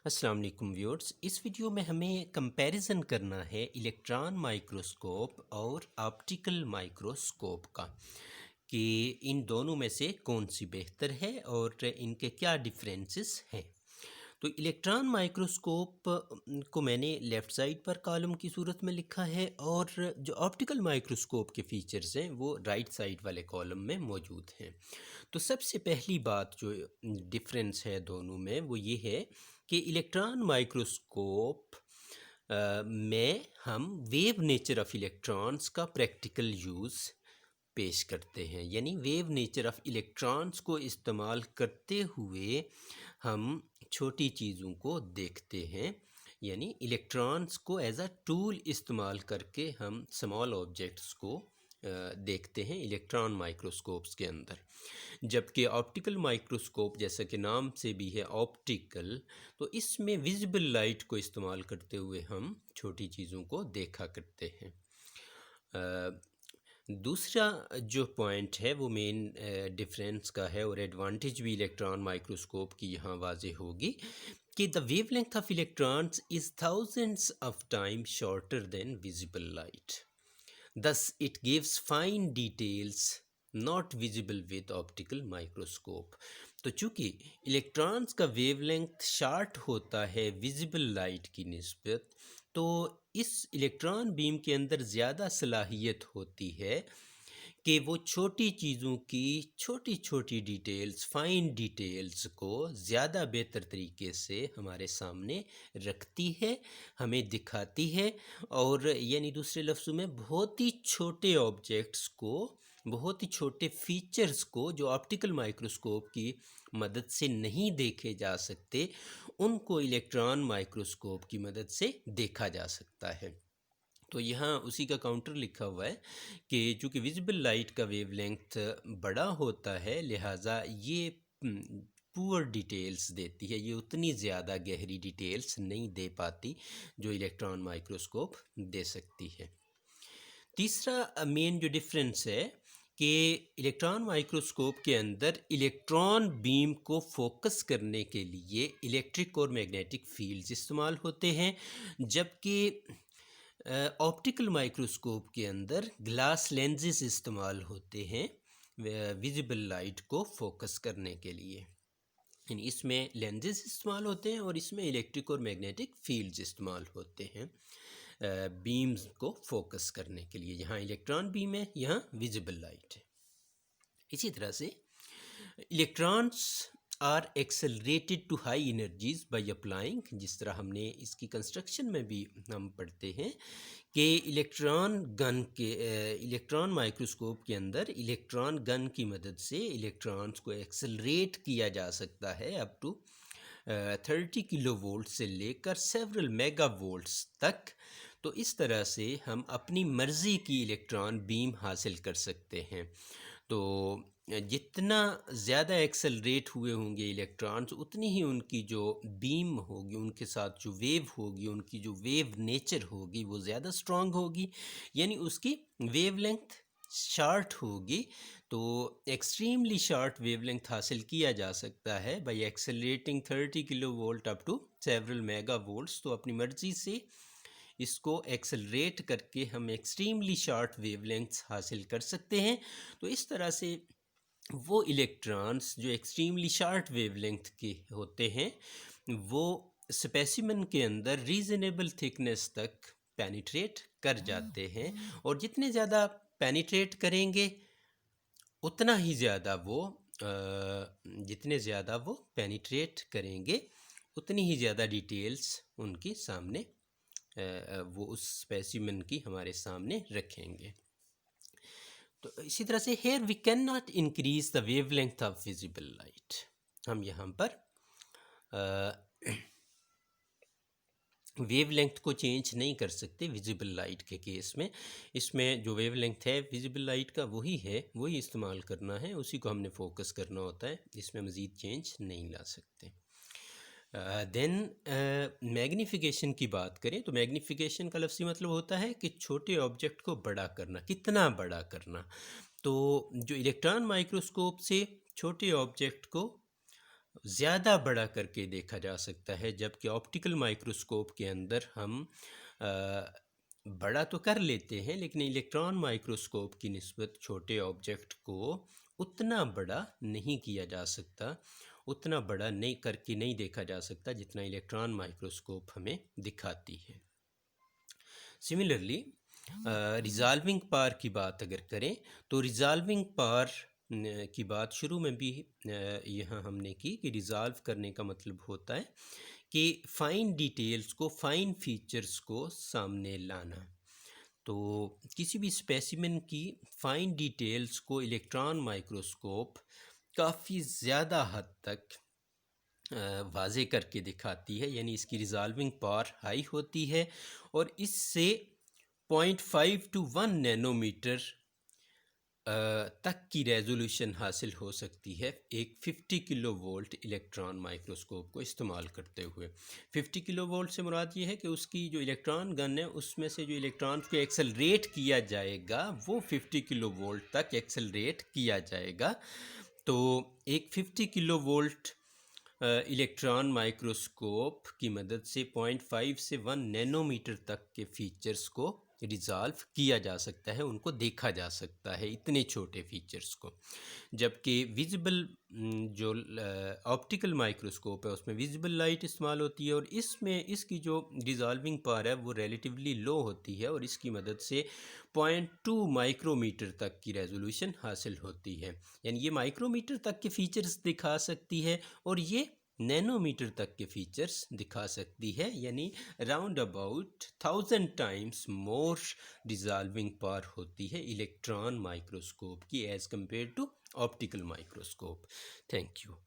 अस्सलाम वालेकुम व्यूअर्स। इस वीडियो में हमें कंपैरिजन करना है इलेक्ट्रॉन माइक्रोस्कोप और ऑप्टिकल माइक्रोस्कोप का कि इन दोनों में से कौन सी बेहतर है और इनके क्या डिफरेंसेस हैं। तो इलेक्ट्रॉन माइक्रोस्कोप को मैंने लेफ़्ट साइड पर कॉलम की सूरत में लिखा है और जो ऑप्टिकल माइक्रोस्कोप के फीचर्स हैं वो राइट साइड वाले कॉलम में मौजूद हैं। तो सबसे पहली बात जो डिफरेंस है दोनों में वो ये है कि इलेक्ट्रॉन माइक्रोस्कोप में हम वेव नेचर ऑफ इलेक्ट्रॉन्स का प्रैक्टिकल यूज़ पेश करते हैं, यानी वेव नेचर ऑफ इलेक्ट्रॉन्स को इस्तेमाल करते हुए हम छोटी चीज़ों को देखते हैं, यानी इलेक्ट्रॉन्स को एज अ टूल इस्तेमाल करके हम स्मॉल ऑब्जेक्ट्स को देखते हैं इलेक्ट्रॉन माइक्रोस्कोप्स के अंदर। जबकि ऑप्टिकल माइक्रोस्कोप जैसा कि नाम से भी है ऑप्टिकल, तो इसमें विजिबल लाइट को इस्तेमाल करते हुए हम छोटी चीज़ों को देखा करते हैं। दूसरा जो पॉइंट है वो मेन डिफरेंस का है और एडवांटेज भी इलेक्ट्रॉन माइक्रोस्कोप की यहाँ वाज़ेह होगी कि the wavelength of electrons is thousands of time shorter than visible light. Thus, it gives fine details not visible with optical microscope. तो चूँकि इलेक्ट्रॉन्स का वेवलेंथ शार्ट होता है विजिबल लाइट की निस्बत, तो इस इलेक्ट्रॉन बीम के अंदर ज़्यादा सलाहियत होती है कि वो छोटी चीज़ों की छोटी छोटी डिटेल्स, फाइन डिटेल्स को ज़्यादा बेहतर तरीके से हमारे सामने रखती है, हमें दिखाती है। और यानी दूसरे लफ्ज़ों में बहुत ही छोटे ऑब्जेक्ट्स को, बहुत ही छोटे फीचर्स को जो ऑप्टिकल माइक्रोस्कोप की मदद से नहीं देखे जा सकते, उनको इलेक्ट्रॉन माइक्रोस्कोप की मदद से देखा जा सकता है। तो यहाँ उसी का काउंटर लिखा हुआ है कि चूँकि विजिबल लाइट का वेवलेंथ बड़ा होता है, लिहाजा ये पुअर डिटेल्स देती है, ये उतनी ज़्यादा गहरी डिटेल्स नहीं दे पाती जो इलेक्ट्रॉन माइक्रोस्कोप दे सकती है। तीसरा मेन जो डिफरेंस है कि इलेक्ट्रॉन माइक्रोस्कोप के अंदर इलेक्ट्रॉन बीम को फोकस करने के लिए इलेक्ट्रिक और मैग्नेटिक फील्ड्स इस्तेमाल होते हैं, जबकि ऑप्टिकल माइक्रोस्कोप के अंदर ग्लास लेंसेज इस्तेमाल होते हैं विजिबल लाइट को फोकस करने के लिए। यानी इसमें लेंसेज इस्तेमाल होते हैं और इसमें इलेक्ट्रिक और मैग्नेटिक फील्ड्स इस्तेमाल होते हैं बीम्स को फोकस करने के लिए। यहाँ इलेक्ट्रॉन बीम है, यहाँ विजिबल लाइट है। इसी तरह से electrons are accelerated to high energies by applying, जिस तरह हमने इसकी कंस्ट्रक्शन में भी हम पढ़ते हैं कि इलेक्ट्रॉन माइक्रोस्कोप के अंदर इलेक्ट्रॉन गन की मदद से इलेक्ट्रॉन्स को एक्सेलरेट किया जा सकता है अप टू 30 किलो वोल्ट से लेकर सेवरल मेगा वोल्ट्स तक। तो इस तरह से हम अपनी मर्ज़ी की इलेक्ट्रॉन बीम हासिल कर सकते हैं। तो जितना ज़्यादा एक्सेलरेट हुए होंगे इलेक्ट्रॉन्स, उतनी ही उनकी जो बीम होगी, उनके साथ जो वेव होगी, उनकी जो वेव नेचर होगी वो ज़्यादा स्ट्रॉन्ग होगी, यानी उसकी वेवलेंथ शार्ट होगी। तो एक्सट्रीमली शार्ट वेवलेंथ हासिल किया जा सकता है by accelerating 30 kilovolt up to several megavolts. तो अपनी मर्ज़ी से इसको एक्सेलरेट करके हम एक्सट्रीमली शार्ट वेवलेंथ्स हासिल कर सकते हैं। तो इस तरह से वो इलेक्ट्रॉन्स जो एक्सट्रीमली शार्ट वेवलेंथ के होते हैं वो स्पेसिमेन के अंदर रीजनेबल थिकनेस तक पेनिट्रेट कर जाते हैं, और जितने ज़्यादा पेनिट्रेट करेंगे उतना ही ज़्यादा वो जितने ज़्यादा वो पेनिट्रेट करेंगे उतनी ही ज़्यादा डिटेल्स उनके सामने वो उस स्पेसिमेन की हमारे सामने रखेंगे। तो इसी तरह से here we can not increase the wavelength of visible light. हम यहाँ पर वेवलेंथ को चेंज नहीं कर सकते विजिबल लाइट के केस में। इसमें जो वेवलेंथ है विजिबल लाइट का वही है, वही इस्तेमाल करना है, उसी को हमने फोकस करना होता है, इसमें मज़ीद चेंज नहीं ला सकते। देन मैग्नीफिकेशन की बात करें तो मैग्नीफिकेशन का लफ्ज़ी मतलब होता है कि छोटे ऑब्जेक्ट को बड़ा करना, कितना बड़ा करना। तो जो इलेक्ट्रॉन माइक्रोस्कोप से छोटे ऑब्जेक्ट को ज़्यादा बड़ा करके देखा जा सकता है, जबकि ऑप्टिकल माइक्रोस्कोप के अंदर हम अ, बड़ा तो कर लेते हैं, लेकिन इलेक्ट्रॉन माइक्रोस्कोप की निस्बत छोटे ऑब्जेक्ट को उतना बड़ा नहीं किया जा सकता, उतना बड़ा नहीं करके नहीं देखा जा सकता जितना इलेक्ट्रॉन माइक्रोस्कोप हमें दिखाती है। सिमिलरली रिज़ॉल्विंग पावर की बात अगर करें तो रिज़ॉल्विंग पावर की बात शुरू में भी यहाँ हमने की कि रिज़ॉल्व करने का मतलब होता है कि फ़ाइन डिटेल्स को, फ़ाइन फीचर्स को सामने लाना। तो किसी भी स्पेसिमेन की फ़ाइन डिटेल्स को इलेक्ट्रॉन माइक्रोस्कोप काफ़ी ज़्यादा हद तक वाज़े करके दिखाती है, यानी इसकी रिज़ॉल्विंग पावर हाई होती है और इससे 0.5 टू 1 नैनोमीटर तक की रेजोल्यूशन हासिल हो सकती है एक 50 किलो वोल्ट इलेक्ट्रॉन माइक्रोस्कोप को इस्तेमाल करते हुए। 50 किलो वोल्ट से मुराद ये है कि उसकी जो इलेक्ट्रॉन गन है उसमें से जो इलेक्ट्रॉन को एक्सेलरेट किया जाएगा वो 50 किलो वोल्ट तक एक्सेलरेट किया जाएगा। तो एक 50 किलो वोल्ट इलेक्ट्रॉन माइक्रोस्कोप की मदद से 0.5 से 1 नैनोमीटर तक के फीचर्स को रिज़ॉल्व किया जा सकता है, उनको देखा जा सकता है, इतने छोटे फीचर्स को। जबकि विजिबल जो ऑप्टिकल माइक्रोस्कोप है उसमें विजिबल लाइट इस्तेमाल होती है और इसमें इसकी जो रिज़ॉल्विंग पावर है वो रिलेटिवली लो होती है और इसकी मदद से 0.2 माइक्रोमीटर तक की रेजोल्यूशन हासिल होती है। यानी ये माइक्रोमीटर तक के फीचर्स दिखा सकती है और ये नैनोमीटर तक के फीचर्स दिखा सकती है, यानी round about 1000 times more dissolving power होती है इलेक्ट्रॉन माइक्रोस्कोप की as compare to optical microscope. Thank you.